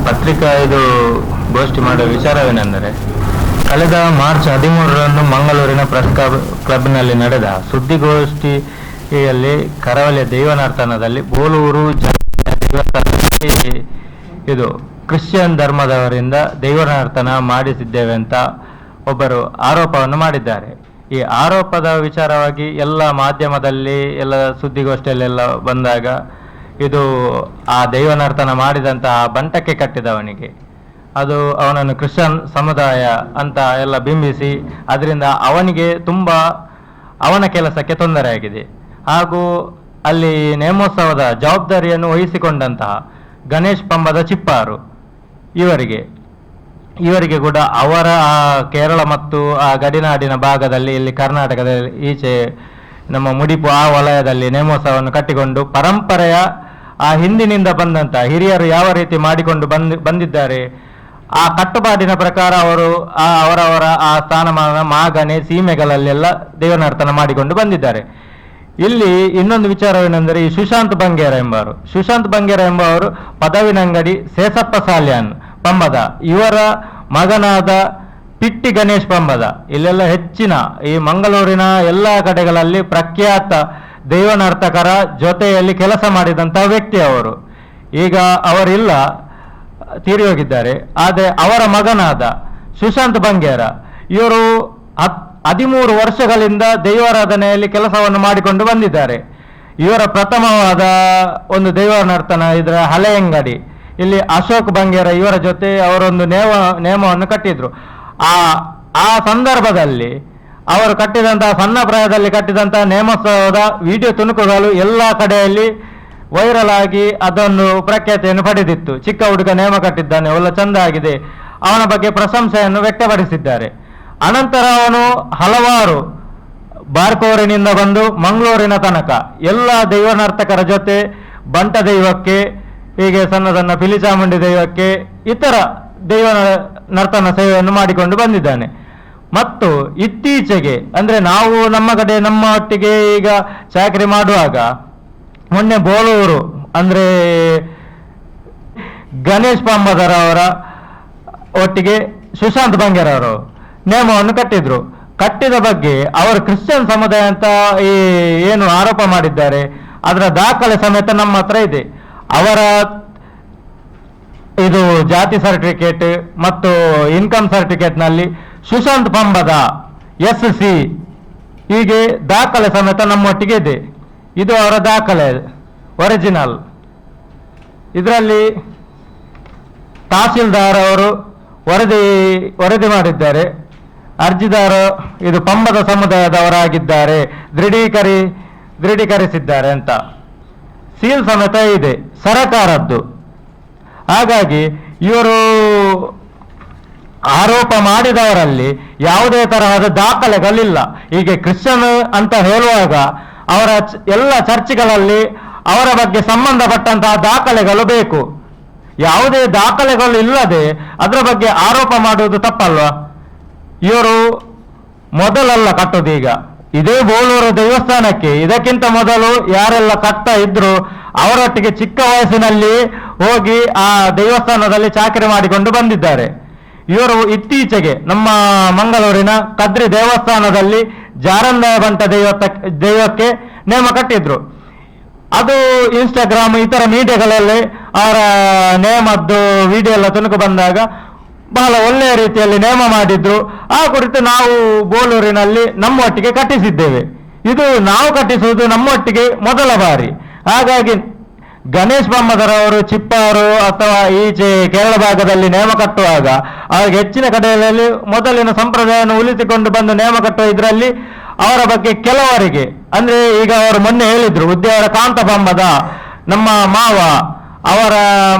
ಪತ್ರಿಕಾ ಇದು ಗೋಷ್ಠಿ ಮಾಡುವ ವಿಚಾರವೇನೆಂದರೆ, ಕಳೆದ ಮಾರ್ಚ್ 13ರಂದು ಮಂಗಳೂರಿನ ಪ್ರೆಸ್ ಕ್ಲಬ್ನಲ್ಲಿ ನಡೆದ ಸುದ್ದಿಗೋಷ್ಠಿಯಲ್ಲಿ ಕರಾವಳಿಯ ದೈವನರ್ತನದಲ್ಲಿ ಬೋಲೂರು ದೇವಸ್ಥಾನದಲ್ಲಿ ಇದು ಕ್ರಿಶ್ಚಿಯನ್ ಧರ್ಮದವರಿಂದ ದೈವನರ್ತನ ಮಾಡಿಸಿದ್ದೇವೆ ಅಂತ ಒಬ್ಬರು ಆರೋಪವನ್ನು ಮಾಡಿದ್ದಾರೆ. ಈ ಆರೋಪದ ವಿಚಾರವಾಗಿ ಎಲ್ಲ ಮಾಧ್ಯಮದಲ್ಲಿ ಎಲ್ಲ ಸುದ್ದಿಗೋಷ್ಠಿಯಲ್ಲೆಲ್ಲ ಬಂದಾಗ ಇದು ಆ ದೈವನರ್ತನ ಮಾಡಿದಂತಹ ಬಂಟಕ್ಕೆ ಕಟ್ಟಿದವನಿಗೆ, ಅದು ಅವನನ್ನು ಕ್ರಿಶ್ಚಿಯನ್ ಸಮುದಾಯ ಅಂತ ಎಲ್ಲ ಬಿಂಬಿಸಿ ಅದರಿಂದ ಅವನಿಗೆ ತುಂಬ ಅವನ ಕೆಲಸಕ್ಕೆ ತೊಂದರೆಯಾಗಿದೆ. ಹಾಗೂ ಅಲ್ಲಿ ನೇಮೋತ್ಸವದ ಜವಾಬ್ದಾರಿಯನ್ನು ವಹಿಸಿಕೊಂಡಂತಹ ಗಣೇಶ್ ಪಂಬದ ಚಿಪ್ಪಾರು ಇವರಿಗೆ ಕೂಡ ಅವರ ಆ ಕೇರಳ ಮತ್ತು ಆ ಗಡಿನಾಡಿನ ಭಾಗದಲ್ಲಿ ಇಲ್ಲಿ ಕರ್ನಾಟಕದಲ್ಲಿ ಈಚೆ ನಮ್ಮ ಮುಡಿಪು ಆ ವಲಯದಲ್ಲಿ ನೇಮೋತ್ಸವವನ್ನು ಕಟ್ಟಿಕೊಂಡು ಪರಂಪರೆಯ ಆ ಹಿಂದಿನಿಂದ ಬಂದಂತ ಹಿರಿಯರು ಯಾವ ರೀತಿ ಮಾಡಿಕೊಂಡು ಬಂದಿದ್ದಾರೆ ಆ ಕಟ್ಟುಪಾಡಿನ ಪ್ರಕಾರ ಅವರು ಅವರವರ ಆ ಸ್ಥಾನಮಾನ ಮಾಗನೆ ಸೀಮೆಗಳಲ್ಲೆಲ್ಲ ದೇವನರ್ತನ ಮಾಡಿಕೊಂಡು ಬಂದಿದ್ದಾರೆ. ಇಲ್ಲಿ ಇನ್ನೊಂದು ವಿಚಾರವೇನೆಂದರೆ, ಈ ಸುಶಾಂತ್ ಬಂಗೇರ ಎಂಬವರು ಪದವಿನಂಗಡಿ ಸೇಸಪ್ಪ ಸಾಲ್ಯಾನ್ ಪಂಬದ ಇವರ ಮಗನಾದ ಪಿಟ್ಟಿ ಗಣೇಶ್ ಪಂಬದ ಇಲ್ಲೆಲ್ಲ ಹೆಚ್ಚಿನ ಈ ಮಂಗಳೂರಿನ ಎಲ್ಲ ಕಡೆಗಳಲ್ಲಿ ಪ್ರಖ್ಯಾತ ದೈವನರ್ತಕರ ಜೊತೆಯಲ್ಲಿ ಕೆಲಸ ಮಾಡಿದಂತಹ ವ್ಯಕ್ತಿ ಅವರು. ಈಗ ಅವರಿಲ್ಲ, ತೀರಿ ಹೋಗಿದ್ದಾರೆ. ಆದರೆ ಅವರ ಮಗನಾದ ಸುಶಾಂತ್ ಬಂಗೇರ ಇವರು 13 ವರ್ಷಗಳಿಂದ ದೈವಾರಾಧನೆಯಲ್ಲಿ ಕೆಲಸವನ್ನು ಮಾಡಿಕೊಂಡು ಬಂದಿದ್ದಾರೆ. ಇವರ ಪ್ರಥಮವಾದ ಒಂದು ದೈವನರ್ತನ ಇದರ ಹಳೆಯಂಗಡಿ ಇಲ್ಲಿ ಅಶೋಕ್ ಬಂಗೇರ ಇವರ ಜೊತೆ ಅವರೊಂದು ನೇಮವನ್ನು ಕಟ್ಟಿದ್ರು. ಆ ಸಂದರ್ಭದಲ್ಲಿ ಅವರು ಕಟ್ಟಿದಂತಹ ಸಣ್ಣ ಪ್ರಾಯದಲ್ಲಿ ಕಟ್ಟಿದಂತಹ ನೇಮೋತ್ಸವದ ವಿಡಿಯೋ ತುಣುಕುಗಳು ಎಲ್ಲ ಕಡೆಯಲ್ಲಿ ವೈರಲ್ ಆಗಿ ಅದೊಂದು ಪ್ರಖ್ಯಾತಿಯನ್ನು ಪಡೆದಿತ್ತು. ಚಿಕ್ಕ ಹುಡುಗ ನೇಮ ಕಟ್ಟಿದ್ದಾನೆ, ಒಳ್ಳೆ ಚಂದ ಆಗಿದೆ, ಅವನ ಬಗ್ಗೆ ಪ್ರಶಂಸೆಯನ್ನು ವ್ಯಕ್ತಪಡಿಸಿದ್ದಾರೆ. ಅನಂತರ ಅವನು ಹಲವಾರು ಬಾರ್ಕೋರಿನಿಂದ ಬಂದು ಮಂಗಳೂರಿನ ತನಕ ಎಲ್ಲ ದೈವನರ್ತಕರ ಜೊತೆ ಬಂಟ ದೈವಕ್ಕೆ, ಹೀಗೆ ಸಣ್ಣ ಸಣ್ಣ ಪಿಲಿಚಾಮುಂಡಿ ದೈವಕ್ಕೆ, ಇತರ ದೈವ ನರ್ತನ ಸೇವೆಯನ್ನು ಮಾಡಿಕೊಂಡು ಬಂದಿದ್ದಾನೆ. ಮತ್ತು ಇತ್ತೀಚೆಗೆ ಅಂದ್ರೆ ನಾವು ನಮ್ಮ ಕಡೆ ನಮ್ಮ ಒಟ್ಟಿಗೆ ಈಗ ಚಾಕರಿ ಮಾಡುವಾಗ ಮೊನ್ನೆ ಬೋಳೂರು ಅಂದ್ರೆ ಗಣೇಶ್ ಪಂಬದರವರ ಒಟ್ಟಿಗೆ ಸುಶಾಂತ್ ಬಂಗೇರವರು ನೇಮವನ್ನು ಕಟ್ಟಿದ ಬಗ್ಗೆ ಅವರು ಕ್ರಿಶ್ಚಿಯನ್ ಸಮುದಾಯ ಅಂತ ಏನು ಆರೋಪ ಮಾಡಿದ್ದಾರೆ ಅದರ ದಾಖಲೆ ಸಮೇತ ನಮ್ಮ ಹತ್ರ ಇದೆ. ಅವರ ಇದು ಜಾತಿ ಸರ್ಟಿಫಿಕೇಟ್ ಮತ್ತು ಇನ್ಕಮ್ ಸರ್ಟಿಫಿಕೇಟ್ನಲ್ಲಿ ಸುಶಾಂತ್ ಪಂಬದ SC ಹೀಗೆ ದಾಖಲೆ ಸಮೇತ ನಮ್ಮೊಟ್ಟಿಗೆ ಇದೆ. ಇದು ಅವರ ದಾಖಲೆ ಒರಿಜಿನಲ್. ಇದರಲ್ಲಿ ತಹಸೀಲ್ದಾರ್ ಅವರು ವರದಿ ಮಾಡಿದ್ದಾರೆ. ಅರ್ಜಿದಾರ ಇದು ಪಂಬದ ಸಮುದಾಯದವರಾಗಿದ್ದಾರೆ, ದೃಢೀಕರಿಸಿದ್ದಾರೆ ಅಂತ ಸೀಲ್ ಸಮೇತ ಇದೆ ಸರಕಾರದ್ದು. ಹಾಗಾಗಿ ಇವರು ಆರೋಪ ಮಾಡಿದವರಲ್ಲಿ ಯಾವುದೇ ತರಹದ ದಾಖಲೆಗಳಿಲ್ಲ. ಹೀಗೆ ಕ್ರಿಶ್ಚಿಯನ್ ಅಂತ ಹೇಳುವಾಗ ಅವರ ಎಲ್ಲ ಚರ್ಚ್ಗಳಲ್ಲಿ ಅವರ ಬಗ್ಗೆ ಸಂಬಂಧಪಟ್ಟಂತಹ ದಾಖಲೆಗಳು ಬೇಕು. ಯಾವುದೇ ದಾಖಲೆಗಳು ಇಲ್ಲದೆ ಅದರ ಬಗ್ಗೆ ಆರೋಪ ಮಾಡುವುದು ತಪ್ಪಲ್ವಾ? ಇವರು ಮೊದಲಲ್ಲ ಕಟ್ಟೋದು. ಈಗ ಇದೇ ಬೋಳೂರು ದೇವಸ್ಥಾನಕ್ಕೆ ಇದಕ್ಕಿಂತ ಮೊದಲು ಯಾರೆಲ್ಲ ಕಟ್ತಾ ಇದ್ರು ಅವರೊಟ್ಟಿಗೆ ಚಿಕ್ಕ ವಯಸ್ಸಿನಲ್ಲಿ ಹೋಗಿ ಆ ದೇವಸ್ಥಾನದಲ್ಲಿ ಚಾಕರಿ ಮಾಡಿಕೊಂಡು ಬಂದಿದ್ದಾರೆ. ಇವರು ಇತ್ತೀಚೆಗೆ ನಮ್ಮ ಮಂಗಳೂರಿನ ಕದ್ರಿ ದೇವಸ್ಥಾನದಲ್ಲಿ ಜಾರಂದಾಯ ಬಂಟ ದೈವಕ್ಕೆ ನೇಮ ಕಟ್ಟಿದ್ರು. ಅದು ಇನ್ಸ್ಟಾಗ್ರಾಮ್ ಇತರ ಮೀಡಿಯಾಗಳಲ್ಲಿ ಅವರ ನೇಮದ್ದು ವಿಡಿಯೋ ಎಲ್ಲ ತುಣುಕು ಬಂದಾಗ ಬಹಳ ಒಳ್ಳೆಯ ರೀತಿಯಲ್ಲಿ ನೇಮ ಮಾಡಿದ್ರು. ಆ ಕುರಿತು ನಾವು ಬೋಳೂರಿನಲ್ಲಿ ನಮ್ಮೊಟ್ಟಿಗೆ ಕಟ್ಟಿಸಿದ್ದೇವೆ. ಇದು ನಾವು ಕಟ್ಟಿಸುವುದು ನಮ್ಮೊಟ್ಟಿಗೆ ಮೊದಲ ಬಾರಿ. ಹಾಗಾಗಿ ಗಣೇಶ್ ಪಂಬದರವರು ಚಿಪ್ಪಾರು ಅಥವಾ ಈಚೆ ಕೇರಳ ಭಾಗದಲ್ಲಿ ನೇಮ ಕಟ್ಟುವಾಗ ಅವರಿಗೆ ಹೆಚ್ಚಿನ ಕಡೆಯಲ್ಲಿ ಮೊದಲಿನ ಸಂಪ್ರದಾಯವನ್ನು ಉಳಿಸಿಕೊಂಡು ಬಂದು ನೇಮ ಕಟ್ಟುವ ಇದರಲ್ಲಿ ಅವರ ಬಗ್ಗೆ ಕೆಲವರಿಗೆ ಅಂದ್ರೆ ಈಗ ಅವರು ಮೊನ್ನೆ ಹೇಳಿದ್ರು ಉದ್ಯಾವರ ಕಾಂತ ಪಂಬದ ನಮ್ಮ ಮಾವ ಅವರ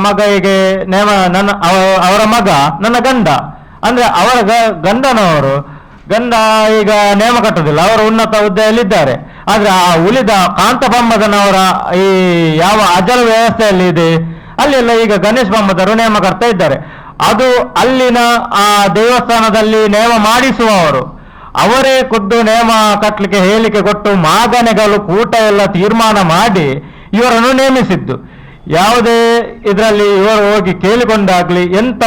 ಮಗ ಹೀಗೆ ಅವರ ಮಗ ನನ್ನ ಗಂಡ ಅಂದ್ರೆ ಅವರ ಗಂಡ ಈಗ ನೇಮ ಕಟ್ಟುವುದಿಲ್ಲ, ಅವರು ಉನ್ನತ ಹುದ್ದೆಯಲ್ಲಿದ್ದಾರೆ. ಆದ್ರೆ ಆ ಉಳಿದ ಕಾಂತ ಪಂಬದನವರ ಈ ಯಾವ ಅಜಲ ವ್ಯವಸ್ಥೆಯಲ್ಲಿ ಇದೆ ಅಲ್ಲೆಲ್ಲ ಈಗ ಗಣೇಶ್ ಪಂಬದರು ನೇಮ ಕಟ್ತಾ ಇದ್ದಾರೆ. ಅದು ಅಲ್ಲಿನ ಆ ದೇವಸ್ಥಾನದಲ್ಲಿ ನೇಮ ಮಾಡಿಸುವವರು ಅವರೇ ಖುದ್ದು ನೇಮ ಕಟ್ಟಲಿಕ್ಕೆ ಹೇಳಿಕೆ ಕೊಟ್ಟು ಮಾಗನೆಗಳು ಕೂಟ ಎಲ್ಲ ತೀರ್ಮಾನ ಮಾಡಿ ಇವರನ್ನು ನೇಮಿಸಿದ್ದು. ಯಾವುದೇ ಇದರಲ್ಲಿ ಇವರು ಹೋಗಿ ಕೇಳಿಕೊಂಡಾಗ್ಲಿ ಎಂತ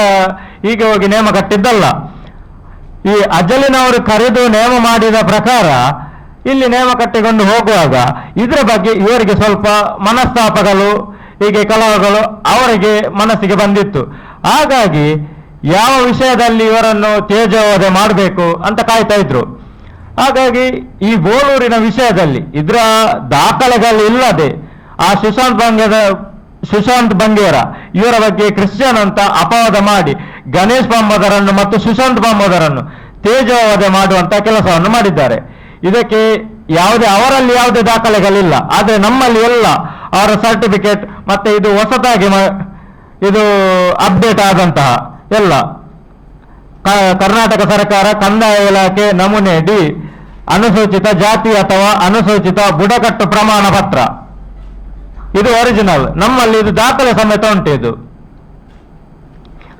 ಹೀಗೆ ಹೋಗಿ ನೇಮ ಕಟ್ಟಿದ್ದಲ್ಲ. ಈ ಅಜಲಿನವರು ಕರೆದು ನೇಮ ಮಾಡಿದ ಪ್ರಕಾರ ಇಲ್ಲಿ ನೇಮ ಕಟ್ಟಿಕೊಂಡು ಹೋಗುವಾಗ ಇದರ ಬಗ್ಗೆ ಇವರಿಗೆ ಸ್ವಲ್ಪ ಮನಸ್ತಾಪಗಳು, ಹೀಗೆ ಕಲಹಗಳು ಅವರಿಗೆ ಮನಸ್ಸಿಗೆ ಬಂದಿತ್ತು. ಹಾಗಾಗಿ ಯಾವ ವಿಷಯದಲ್ಲಿ ಇವರನ್ನು ತೇಜೋವಧೆ ಮಾಡಬೇಕು ಅಂತ ಕಾಯ್ತಾ ಇದ್ರು. ಹಾಗಾಗಿ ಈ ಬೋಳೂರಿನ ವಿಷಯದಲ್ಲಿ ಇದರ ದಾಖಲೆಗಳು ಇಲ್ಲದೆ ಆ ಸುಶಾಂತ್ ಬಂಗೇರ ಇವರ ಬಗ್ಗೆ ಕ್ರಿಶ್ಚಿಯನ್ ಅಂತ ಅಪವಾದ ಮಾಡಿ ಗಣೇಶ್ ಮೊಹಮ್ಮದರನ್ನು ಮತ್ತು ಸುಶಾಂತ್ ಮೊಹಮ್ಮದರನ್ನು ತೇಜೋವಧೆ ಮಾಡುವಂತ ಕೆಲಸವನ್ನು ಮಾಡಿದ್ದಾರೆ. ಇದಕ್ಕೆ ಅವರಲ್ಲಿ ಯಾವುದೇ ದಾಖಲೆಗಳಿಲ್ಲ. ಆದರೆ ನಮ್ಮಲ್ಲಿ ಎಲ್ಲ ಅವರ ಸರ್ಟಿಫಿಕೇಟ್ ಮತ್ತೆ ಇದು ಹೊಸದಾಗಿ ಇದು ಅಪ್ಡೇಟ್ ಆದಂತಹ ಎಲ್ಲ ಕರ್ನಾಟಕ ಸರ್ಕಾರ ಕಂದಾಯ ಇಲಾಖೆ ನಮೂನೆ ಡಿ ಅನುಸೂಚಿತ ಜಾತಿ ಅಥವಾ ಅನುಸೂಚಿತ ಬುಡಕಟ್ಟು ಪ್ರಮಾಣ ಪತ್ರ, ಇದು ಒರಿಜಿನಲ್. ನಮ್ಮಲ್ಲಿ ಇದು ದಾಖಲೆ ಸಮೇತ ಉಂಟು ಇದು.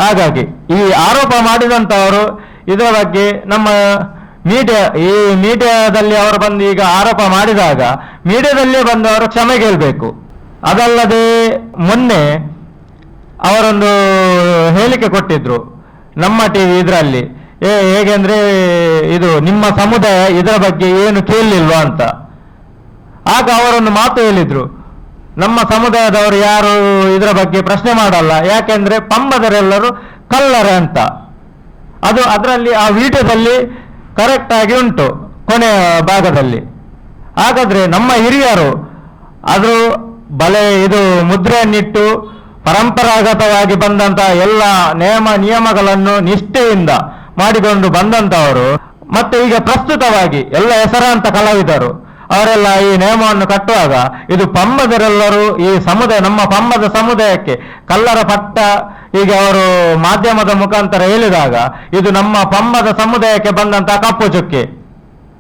ಹಾಗಾಗಿ ಈ ಆರೋಪ ಮಾಡಿದಂತವರು ಇದರ ಬಗ್ಗೆ ನಮ್ಮ ಈ ಮೀಡಿಯಾದಲ್ಲಿ ಅವರು ಬಂದು ಈಗ ಆರೋಪ ಮಾಡಿದಾಗ ಮೀಡಿಯಾದಲ್ಲೇ ಬಂದು ಅವರು ಕ್ಷಮೆ ಕೇಳಬೇಕು. ಅದಲ್ಲದೆ ಮೊನ್ನೆ ಅವರೊಂದು ಹೇಳಿಕೆ ಕೊಟ್ಟಿದ್ರು ನಮ್ಮ ಟಿವಿ ಇದರಲ್ಲಿ, ಹೇಗೆಂದ್ರೆ ಇದು ನಿಮ್ಮ ಸಮುದಾಯ ಇದರ ಬಗ್ಗೆ ಏನು ಕೇಳಲಿಲ್ವಾ ಅಂತ. ಆಗ ಅವರೊಂದು ಮಾತು ಹೇಳಿದ್ರು, ನಮ್ಮ ಸಮುದಾಯದವರು ಯಾರು ಇದರ ಬಗ್ಗೆ ಪ್ರಶ್ನೆ ಮಾಡಲ್ಲ, ಯಾಕೆಂದ್ರೆ ಪಂಬದರೆಲ್ಲರೂ ಕಲ್ಲರೆ ಅಂತ. ಅದು ಅದರಲ್ಲಿ ಆ ವಿಡಿಯೋದಲ್ಲಿ ಕರೆಕ್ಟ್ ಆಗಿ ಉಂಟು ಕೊನೆಯ ಭಾಗದಲ್ಲಿ. ಹಾಗಾದ್ರೆ ನಮ್ಮ ಹಿರಿಯರು ಅದು ಇದು ಮುದ್ರೆಯನ್ನಿಟ್ಟು ಪರಂಪರಾಗತವಾಗಿ ಬಂದಂತಹ ಎಲ್ಲ ನಿಯಮಗಳನ್ನು ನಿಷ್ಠೆಯಿಂದ ಮಾಡಿಕೊಂಡು ಬಂದಂತವರು ಮತ್ತೆ ಈಗ ಪ್ರಸ್ತುತವಾಗಿ ಎಲ್ಲ ಹೆಸರಾಂತ ಕಲಾವಿದರು ಅವರೆಲ್ಲ ಈ ನೇಮವನ್ನು ಕಟ್ಟುವಾಗ ಇದು ಪಂಬದರೆಲ್ಲರೂ ಈ ನಮ್ಮ ಪಂಬದ ಸಮುದಾಯಕ್ಕೆ ಕಲ್ಲರ ಪಟ್ಟ ಹೀಗೆ ಅವರು ಮಾಧ್ಯಮದ ಮುಖಾಂತರ ಹೇಳಿದಾಗ ಇದು ನಮ್ಮ ಪಂಬದ ಸಮುದಾಯಕ್ಕೆ ಬಂದಂತಹ ಕಪ್ಪು ಚುಕ್ಕೆ.